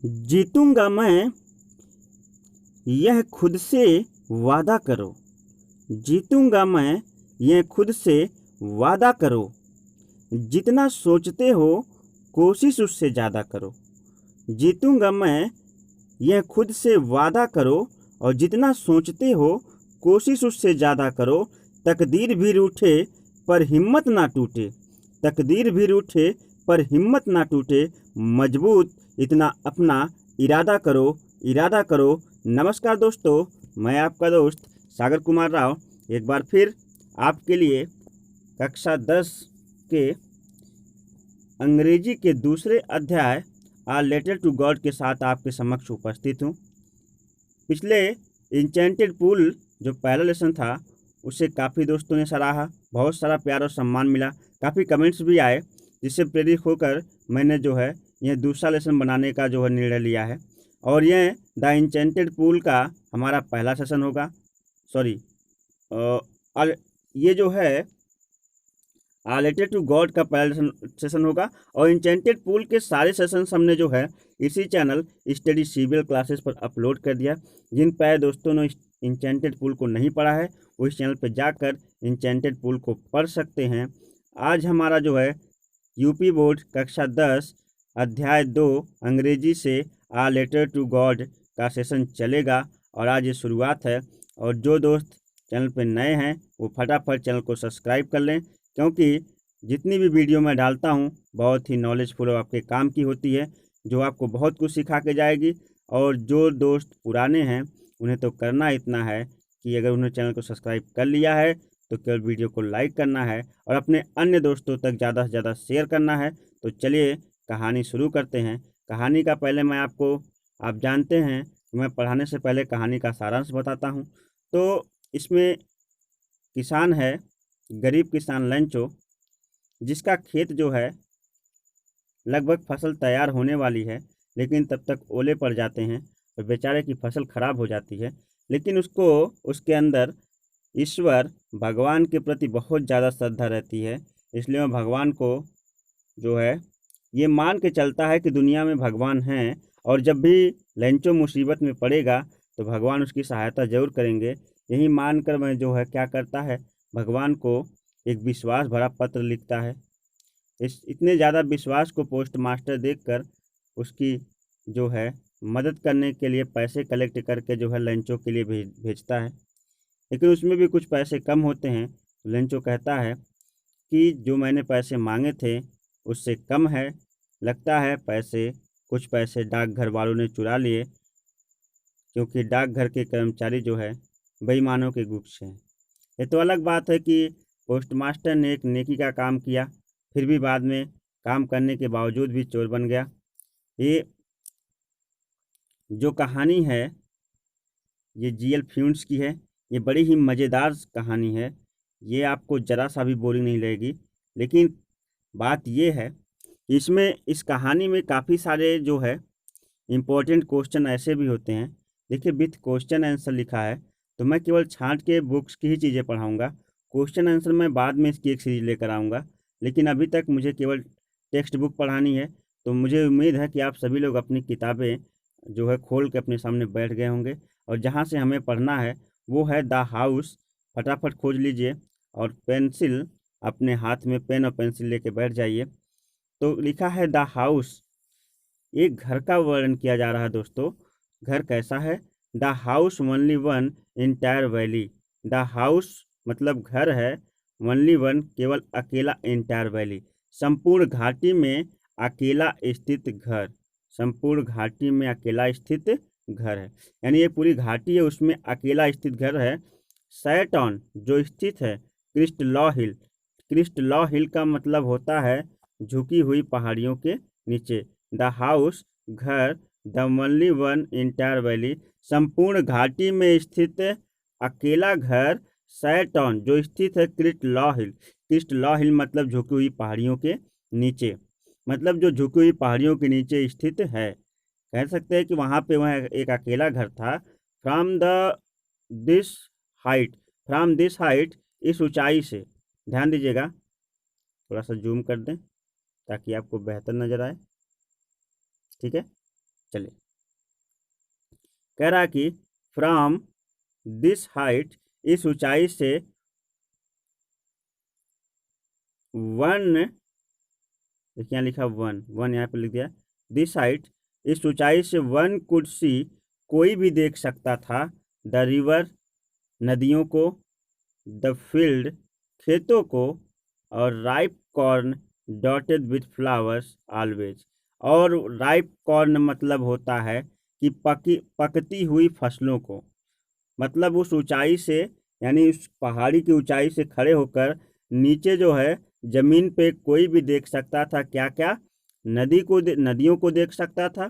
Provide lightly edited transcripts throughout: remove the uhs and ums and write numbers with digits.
जीतूंगा मैं, यह खुद से वादा करो। जीतूंगा मैं, यह खुद से वादा करो। जितना सोचते हो कोशिश उससे ज़्यादा करो। जीतूंगा मैं, यह खुद से वादा करो, और जितना सोचते हो कोशिश उससे ज़्यादा करो। तकदीर भी रूठे पर हिम्मत ना टूटे। तकदीर भी रूठे पर हिम्मत ना टूटे। मजबूत इतना अपना इरादा करो, इरादा करो। नमस्कार दोस्तों, मैं आपका दोस्त सागर कुमार राव एक बार फिर आपके लिए कक्षा 10 के अंग्रेजी के दूसरे अध्याय आ लेटर टू गॉड के साथ आपके समक्ष उपस्थित हूँ। पिछले इंचेंटेड पूल जो पहला लेसन था उसे काफ़ी दोस्तों ने सराहा, बहुत सारा प्यार और सम्मान मिला, काफ़ी कमेंट्स भी आए, जिससे प्रेरित होकर मैंने जो है यह दूसरा लेसन बनाने का जो है निर्णय लिया है। और यह द इंचेंटेड पूल का हमारा पहला सेशन होगा। सॉरी, और ये जो है लेटर टू गॉड का पहला सेशन होगा। और इंचेंटेड पूल के सारे सेशंस हमने जो है इसी चैनल स्टडी सीबीएल क्लासेस पर अपलोड कर दिया। जिन प्यारे दोस्तों ने इंचेंटेड पूल को नहीं पढ़ा है वो इस चैनल पर जाकर इंचेंटेड पूल को पढ़ सकते हैं। आज हमारा जो है यूपी बोर्ड कक्षा 10 अध्याय 2 अंग्रेजी से लेटर टू गॉड का सेशन चलेगा और आज ये शुरुआत है। और जो दोस्त चैनल पर नए हैं वो फटाफट चैनल को सब्सक्राइब कर लें, क्योंकि जितनी भी वीडियो मैं डालता हूँ बहुत ही नॉलेजफुल और आपके काम की होती है, जो आपको बहुत कुछ सिखा के जाएगी। और जो दोस्त पुराने हैं उन्हें तो करना इतना है कि अगर उन्होंने चैनल को सब्सक्राइब कर लिया है तो केवल वीडियो को लाइक करना है और अपने अन्य दोस्तों तक ज़्यादा से ज़्यादा शेयर करना है। तो चलिए कहानी शुरू करते हैं। कहानी का पहले मैं आप जानते हैं कि मैं पढ़ाने से पहले कहानी का सारांश बताता हूँ। तो इसमें किसान है, गरीब किसान लंचो, जिसका खेत जो है लगभग फसल तैयार होने वाली है, लेकिन तब तक ओले पड़ जाते हैं और बेचारे की फसल खराब हो जाती है। लेकिन उसको उसके अंदर ईश्वर भगवान के प्रति बहुत ज़्यादा श्रद्धा रहती है, इसलिए वह भगवान को जो है ये मान के चलता है कि दुनिया में भगवान हैं और जब भी लंचो मुसीबत में पड़ेगा तो भगवान उसकी सहायता जरूर करेंगे। यही मानकर वह जो है क्या करता है, भगवान को एक विश्वास भरा पत्र लिखता है। इस इतने ज़्यादा विश्वास को पोस्ट मास्टर देखकर उसकी जो है मदद करने के लिए पैसे कलेक्ट करके जो है लंचो के लिए भेजता है। लेकिन उसमें भी कुछ पैसे कम होते हैं। लंचो कहता है कि जो मैंने पैसे मांगे थे उससे कम है, लगता है कुछ पैसे डाकघर वालों ने चुरा लिए, क्योंकि डाकघर के कर्मचारी जो है बेईमानों के गुच्छ हैं। ये तो अलग बात है कि पोस्टमास्टर ने एक नेकी का काम किया, फिर भी बाद में काम करने के बावजूद भी चोर बन गया। ये जो कहानी है ये जीएल फ्यूंस की है। ये बड़ी ही मज़ेदार कहानी है, ये आपको ज़रा सा भी बोरिंग नहीं लगेगी। लेकिन बात ये है कि इसमें इस कहानी में काफ़ी सारे जो है इम्पोर्टेंट क्वेश्चन ऐसे भी होते हैं। देखिए, विथ क्वेश्चन आंसर लिखा है, तो मैं केवल छांट के बुक्स की ही चीज़ें पढ़ाऊँगा। क्वेश्चन आंसर मैं बाद में इसकी एक सीरीज लेकर आऊँगा, लेकिन अभी तक मुझे केवल टेक्स्ट बुक पढ़ानी है। तो मुझे उम्मीद है कि आप सभी लोग अपनी किताबें जो है खोल के अपने सामने बैठ गए होंगे और जहाँ से हमें पढ़ना है वो है द हाउस। फटाफट खोज लीजिए और पेंसिल अपने हाथ में, पेन और पेंसिल लेके बैठ जाइए। तो लिखा है द हाउस, एक घर का वर्णन किया जा रहा है दोस्तों। घर कैसा है? The house only one entire valley. The house मतलब घर है, ओनली वन केवल अकेला, इंटायर वैली संपूर्ण घाटी में अकेला स्थित घर। संपूर्ण घाटी में अकेला स्थित घर है, यानी ये पूरी घाटी है उसमें अकेला स्थित घर है। सैट ऑन जो स्थित है क्रिस्ट लॉ हिल। क्रिस्ट लॉ हिल का मतलब होता है झुकी हुई पहाड़ियों के नीचे। द हाउस घर, the only one entire valley संपूर्ण घाटी में स्थित अकेला घर। सैट ऑन जो स्थित है क्रिस्ट लॉ हिल। क्रिस्ट लॉ हिल मतलब झुकी हुई पहाड़ियों के नीचे, मतलब जो झुकी हुई पहाड़ियों के नीचे स्थित है। कह सकते हैं कि वहाँ पे वह एक अकेला घर था। From this height, from this height इस ऊंचाई से। ध्यान दीजिएगा, थोड़ा सा जूम कर दें ताकि आपको बेहतर नज़र आए। ठीक है, चले, कह रहा कि फ्रॉम दिस हाइट, इस ऊंचाई से वन, देखिए यहाँ लिखा वन यहाँ पे लिख दिया, दिस हाइट, इस ऊंचाई से वन कुड सी, कोई भी देख सकता था, द रिवर, नदियों को, द फील्ड, खेतों को, और ripe corn dotted with flowers always. और राइप कॉर्न मतलब होता है कि पकती हुई फसलों को, मतलब उस ऊंचाई से, यानी उस पहाड़ी की ऊंचाई से खड़े होकर नीचे जो है जमीन पे कोई भी देख सकता था, क्या क्या, नदियों को देख सकता था,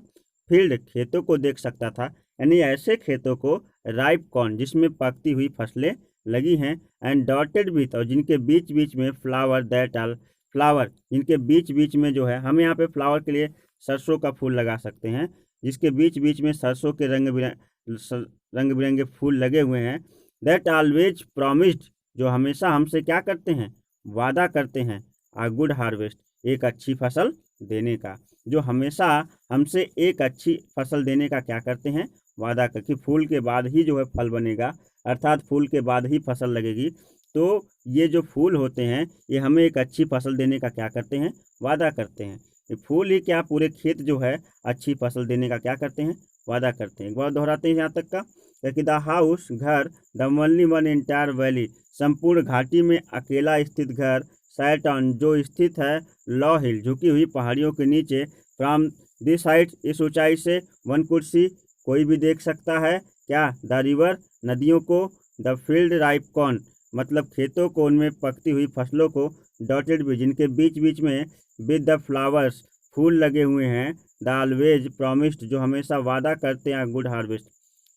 फील्ड, खेतों को देख सकता था, यानी ऐसे खेतों को, राइप कॉर्न, जिसमें पकती हुई फसलें लगी हैं, एंड डॉटेड विथ, और जिनके बीच बीच में फ्लावर, दैट आल फ्लावर, जिनके बीच बीच में जो है, हम यहाँ पे फ्लावर के लिए सरसों का फूल लगा सकते हैं, जिसके बीच बीच में सरसों के रंग बिरंगे फूल लगे हुए हैं, दैट ऑलवेज प्रॉमिस्ड, जो हमेशा हमसे क्या करते हैं, वादा करते हैं, आ गुड हार्वेस्ट, एक अच्छी फसल देने का, जो हमेशा हमसे एक अच्छी फसल देने का क्या करते हैं, वादा कर, कि फूल के बाद ही जो है फल बनेगा, अर्थात फूल के बाद ही फसल लगेगी। तो ये जो फूल होते हैं ये हमें एक अच्छी फसल देने का क्या करते हैं, वादा करते हैं। ये फूल ही क्या, पूरे खेत जो है अच्छी फसल देने का क्या करते हैं, वादा करते हैं। एक बार दोहराते हैं यहाँ तक का, कि द हाउस, घर, the only one entire valley, संपूर्ण घाटी में अकेला स्थित घर, सैट ऑन, जो स्थित है लॉ हिल, झुकी हुई पहाड़ियों के नीचे, फ्रॉम दिस हाइट, इस ऊंचाई से, वन कुड सी, कोई भी देख सकता है, क्या, द रिवर, नदियों को, द फील्ड राइप कॉर्न, मतलब खेतों को, उनमें पकती हुई फसलों को, डॉटेड भी, जिनके बीच बीच में, विद द फ्लावर्स, फूल लगे हुए हैं, द ऑलवेज प्रॉमिस्ड, जो हमेशा वादा करते हैं, गुड हार्वेस्ट,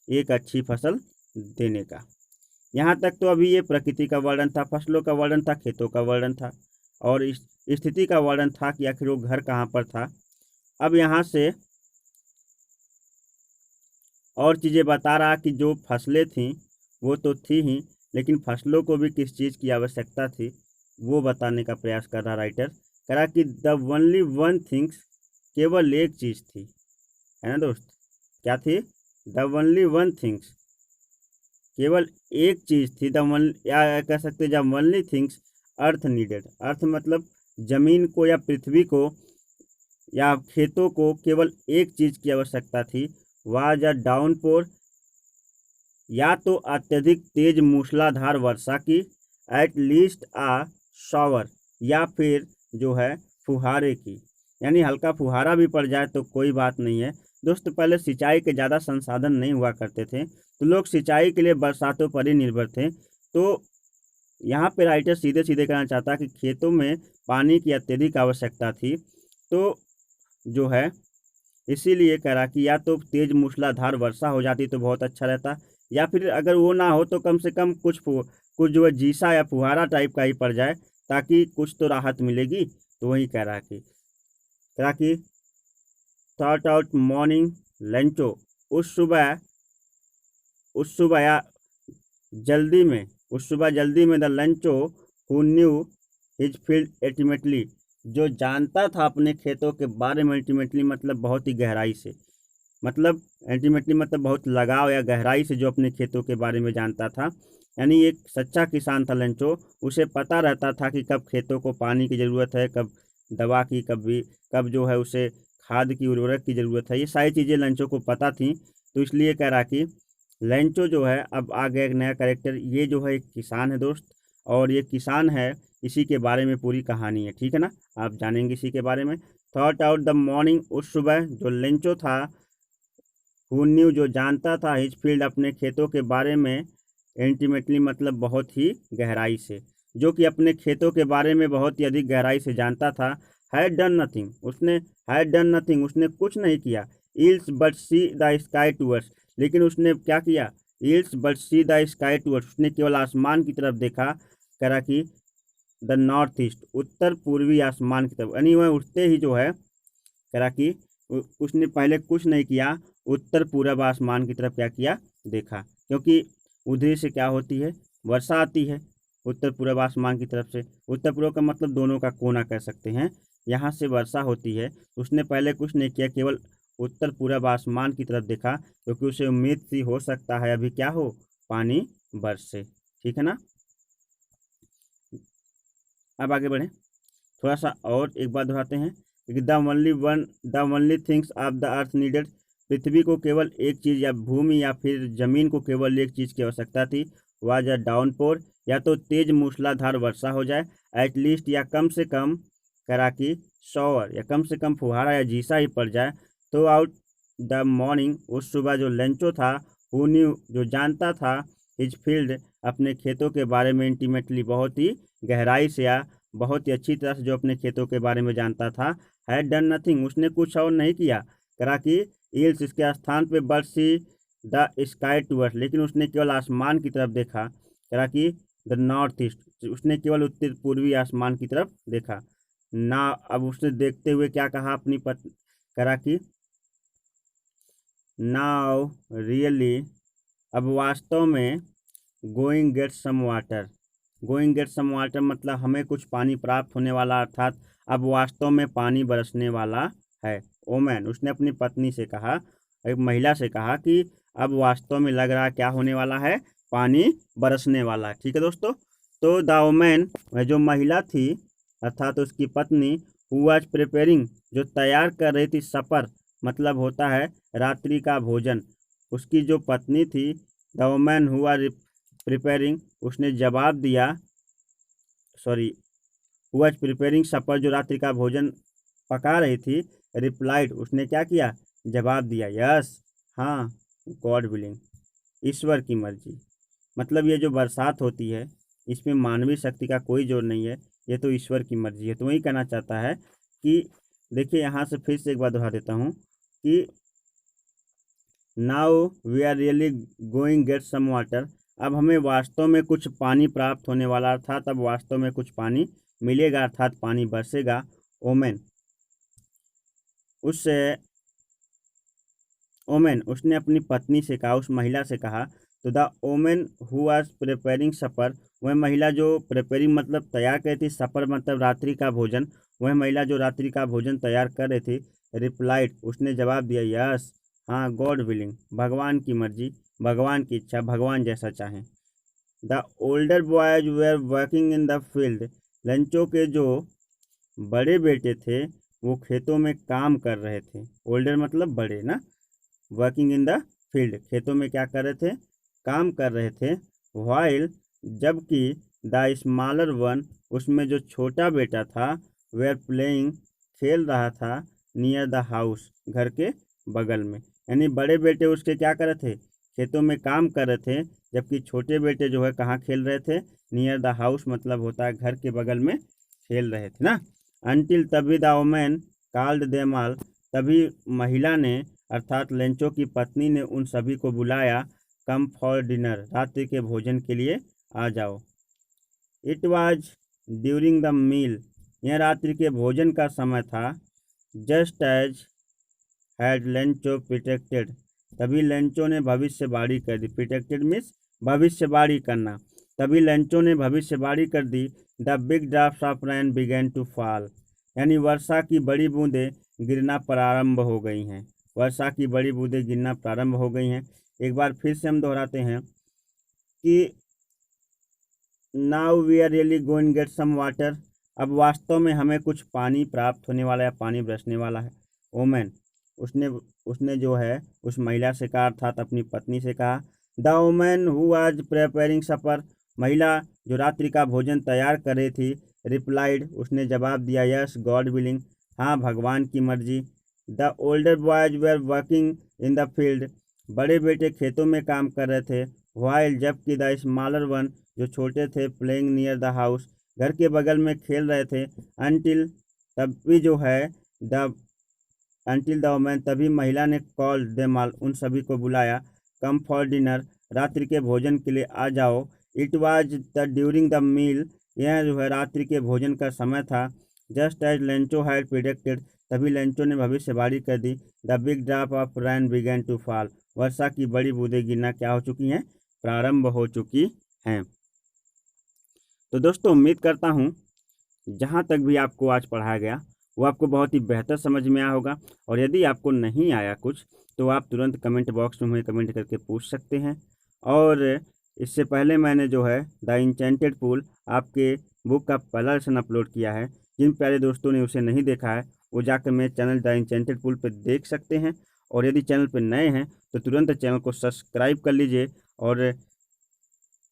एक अच्छी फसल देने का। यहाँ तक तो अभी ये प्रकृति का वर्णन था, फसलों का वर्णन था, खेतों का वर्णन था, और इस स्थिति का वर्णन था कि आखिर वो घर कहाँ पर था। अब यहाँ से और चीज़ें बता रहा कि जो फसलें थीं वो तो थी ही, लेकिन फसलों को भी किस चीज़ की आवश्यकता थी वो बताने का प्रयास कर रहा राइटर। कह रहा कि द ओनली वन थिंग्स, केवल एक चीज़ थी, है ना दोस्त, क्या थी, द ओनली वन थिंग्स, केवल एक चीज़ थी, द वन, या कह सकते the only things earth needed, earth मतलब जमीन को या पृथ्वी को या खेतों को केवल एक चीज़ की आवश्यकता थी, वाज अ डाउनपोर, या तो अत्यधिक तेज मूसलाधार वर्षा की, एट लीस्ट आ शॉवर, या फिर जो है फुहारे की, यानी हल्का फुहारा भी पड़ जाए तो कोई बात नहीं है दोस्त। पहले सिंचाई के ज़्यादा संसाधन नहीं हुआ करते थे, तो लोग सिंचाई के लिए बरसातों पर ही निर्भर थे। तो यहाँ पे राइटर सीधे सीधे कहना चाहता कि खेतों में पानी की अत्यधिक आवश्यकता थी, तो जो है इसीलिए कह रहा कि या तो तेज मूसलाधार वर्षा हो जाती तो बहुत अच्छा रहता, या फिर अगर वो ना हो तो कम से कम कुछ जो है जीसा या फुहारा टाइप का ही पड़ जाए, ताकि कुछ तो राहत मिलेगी। तो वही कह रहा कि थॉट आउट मॉर्निंग लंचो, उस सुबह या जल्दी में, उस सुबह जल्दी में, the लंचो who knew his field ultimately, जो जानता था अपने खेतों के बारे में, अल्टीमेटली मतलब बहुत ही गहराई से, मतलब अल्टीमेटली मतलब बहुत लगाव या गहराई से, जो अपने खेतों के बारे में जानता था, यानी एक सच्चा किसान था लंचो, उसे पता रहता था कि कब खेतों को पानी की ज़रूरत है, कब दवा की, कब जो है उसे खाद की, उर्वरक की ज़रूरत है, ये सारी चीज़ें लंचो को पता थी। तो इसलिए कह रहा कि लंचो जो है, अब आ गया एक नया कैरेक्टर, ये जो है एक किसान है दोस्त, और ये किसान है, इसी के बारे में पूरी कहानी है, ठीक है ना, आप जानेंगे इसी के बारे में। थॉट आउट द मॉर्निंग, उस सुबह जो लंचो था, हु न्यू, जो जानता था, हिज फील्ड, अपने खेतों के बारे में, इंटीमेटली मतलब बहुत ही गहराई से, जो कि अपने खेतों के बारे में बहुत ही अधिक गहराई से जानता था, हैड डन नथिंग, उसने कुछ नहीं किया, ills but see the sky towards, लेकिन उसने क्या किया, ills but see the sky towards, उसने केवल आसमान की तरफ देखा, करा कि द नॉर्थ ईस्ट, उत्तर पूर्वी आसमान की तरफ, यानी वह उठते ही जो है, करा कि उसने पहले कुछ नहीं किया, उत्तर पूर्व आसमान की तरफ क्या किया, देखा, क्योंकि उधर से क्या होती है, वर्षा आती है, उत्तर पूर्व आसमान की तरफ से, उत्तर पूर्व का मतलब दोनों का कोना कह सकते हैं, यहाँ से वर्षा होती है। उसने पहले कुछ नहीं किया, केवल उत्तर पूरब आसमान की तरफ देखा, क्योंकि उसे उम्मीद थी हो सकता है अभी क्या हो, पानी बरसे। ठीक है ना। अब आगे बढ़ें, थोड़ा सा और एक बात दोहराते हैं कि the only things of the earth needed, पृथ्वी को केवल एक चीज़ या भूमि या फिर जमीन को केवल एक चीज़ की आवश्यकता थी, वाज अ डाउनपोर, या तो तेज मूसलाधार वर्षा हो जाए, एटलीस्ट या कम से कम कराकी शॉवर, या कम से कम फुहारा या झीसा ही पड़ जाए। तो आउट द मॉर्निंग, उस सुबह जो लेंचो था, हु न्यू, जो जानता था, हिज फील्ड, अपने खेतों के बारे में, इंटीमेटली, बहुत ही गहराई से या बहुत ही अच्छी तरह से जो अपने खेतों के बारे में जानता था, हैड डन नथिंग, उसने कुछ और नहीं किया, करा कि इल्स, इसके स्थान पे but see the sky towards, लेकिन उसने केवल आसमान की तरफ देखा, करा कि द नॉर्थ ईस्ट, उसने केवल उत्तर पूर्वी आसमान की तरफ देखा ना। अब उसने देखते हुए क्या कहा अपनी पत्नी, करा कि नाउ रियली, अब वास्तव में, going get some water, going get some water मतलब हमें कुछ पानी प्राप्त होने वाला, अर्थात अब वास्तव में पानी बरसने वाला है। ओमैन, उसने अपनी पत्नी से कहा, एक महिला से कहा कि अब वास्तव में लग रहा क्या होने वाला है, पानी बरसने वाला। ठीक है दोस्तों। तो द ओमैन, जो महिला थी अर्थात उसकी पत्नी, हु वाज प्रिपेयरिंग, जो तैयार कर रही थी, सपर मतलब होता है रात्रि का भोजन, उसकी जो पत्नी थी, the woman who was preparing, उसने जवाब दिया, सॉरी, हु वाज प्रिपेयरिंग सपर, जो रात्रि का भोजन पका रही थी, रिप्लाइड, उसने क्या किया, जवाब दिया, यस, हाँ, गॉड विलिंग, ईश्वर की मर्जी। मतलब ये जो बरसात होती है इसमें मानवीय शक्ति का कोई जोर नहीं है, ये तो ईश्वर की मर्जी है। तो वही कहना चाहता है कि देखिए, यहाँ से फिर से एक बार दोहरा देता हूँ कि now we are really going get some water, अब हमें वास्तव में कुछ पानी प्राप्त होने वाला, अर्थात अब वास्तव में कुछ पानी मिलेगा, अर्थात पानी बरसेगा। ओमेन, ओमेन, उसने अपनी पत्नी से कहा, उस महिला से कहा। तो the woman who was preparing supper, वह महिला जो प्रिपेयरिंग मतलब तैयार कर रही थी, सपर मतलब रात्रि का भोजन, वह महिला जो रात्रि का भोजन तैयार कर रही थी, रिप्लाइड, उसने जवाब दिया, यस, हाँ, गॉड विलिंग, भगवान की मर्जी, भगवान की इच्छा, भगवान जैसा चाहें। The older boys were working in the field, Lencho के जो बड़े बेटे थे वो खेतों में काम कर रहे थे। ओल्डर मतलब बड़े ना, वर्किंग इन द फील्ड, खेतों में क्या कर रहे थे, काम कर रहे थे। वाइल, जबकि द स्मॉलर वन, उसमें जो छोटा बेटा था, वेयर प्लेइंग, खेल रहा था, नियर द हाउस, घर के बगल में। यानी बड़े बेटे उसके क्या कर रहे थे, खेतों में काम कर रहे थे, जबकि छोटे बेटे जो है कहाँ खेल रहे थे, नियर द हाउस मतलब होता है घर के बगल में खेल रहे थे ना। अनटिल, तभी the women called them all, तभी महिला ने अर्थात लेंचो की पत्नी ने उन सभी को बुलाया, कम फॉर डिनर, रात्रि के भोजन के लिए आ जाओ। It was during the meal, यह रात्रि के भोजन का समय था। Just as had Lencho predicted, तभी लेंचो ने भविष्यवाणी कर दी। प्रिटेक्टेड मीन्स भविष्यवाणी करना। तभी लेंचो ने भविष्यवाणी कर दी। The big drops of rain began to fall, यानी वर्षा की बड़ी बूंदें गिरना प्रारंभ हो गई हैं। वर्षा की बड़ी बूंदें गिरना प्रारंभ हो गई हैं। एक बार फिर से हम दोहराते हैं कि now we are really going get some water, अब वास्तव में हमें कुछ पानी प्राप्त होने वाला है, पानी बरसने वाला है। ओमेन, उसने जो है उस महिला से कहा, अर्थात अपनी पत्नी से कहा। The women who was preparing supper, महिला जो रात्रि का भोजन तैयार कर रही थी, रिप्लाइड, उसने जवाब दिया, यस, गॉड विलिंग, हाँ, भगवान की मर्जी। The older boys where working in the field, बड़े बेटे खेतों में काम कर रहे थे। वाइल, जबकि द स्मॉलर वन, जो छोटे थे, प्लेइंग नियर द हाउस, घर के बगल में खेल रहे थे। अनटिल, तभी जो है द अनटिल द वोमेन, तभी महिला ने कॉल देम ऑल, उन सभी को बुलाया। कम फॉर डिनर, रात्रि के भोजन के लिए आ जाओ। It was the during the meal, यह जो है रात्रि के भोजन का समय था। Just as Lencho had predicted, तभी लेंचो ने भविष्यवाणी कर दी। The big drop of rain began to fall, वर्षा की बड़ी बूंदें गिरना क्या हो चुकी हैं, प्रारंभ हो चुकी हैं। तो दोस्तों, उम्मीद करता हूँ जहाँ तक भी आपको आज पढ़ाया गया वो आपको बहुत ही बेहतर समझ में आया होगा। और यदि आपको नहीं आया कुछ तो आप तुरंत कमेंट बॉक्स में हमें कमेंट करके पूछ सकते हैं। और इससे पहले मैंने जो है द इंचेंटेड पूल आपके बुक का पहला लेसन अपलोड किया है। जिन प्यारे दोस्तों ने उसे नहीं देखा है वो जाकर मेरे चैनल द इंचेंटेड पूल पर देख सकते हैं। और यदि चैनल पर नए हैं तो तुरंत चैनल को सब्सक्राइब कर लीजिए और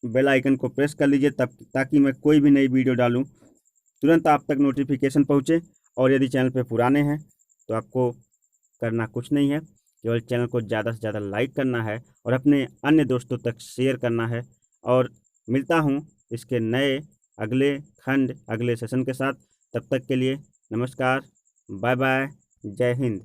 बेल आइकन को प्रेस कर लीजिए तब ताकि मैं कोई भी नई वीडियो डालूं तुरंत आप तक नोटिफिकेशन पहुंचे। और यदि चैनल पे पुराने हैं तो आपको करना कुछ नहीं है, केवल चैनल को ज़्यादा से ज़्यादा लाइक करना है और अपने अन्य दोस्तों तक शेयर करना है। और मिलता हूँ इसके नए अगले खंड अगले सेशन के साथ। तब तक के लिए नमस्कार, बाय बाय, जय हिंद।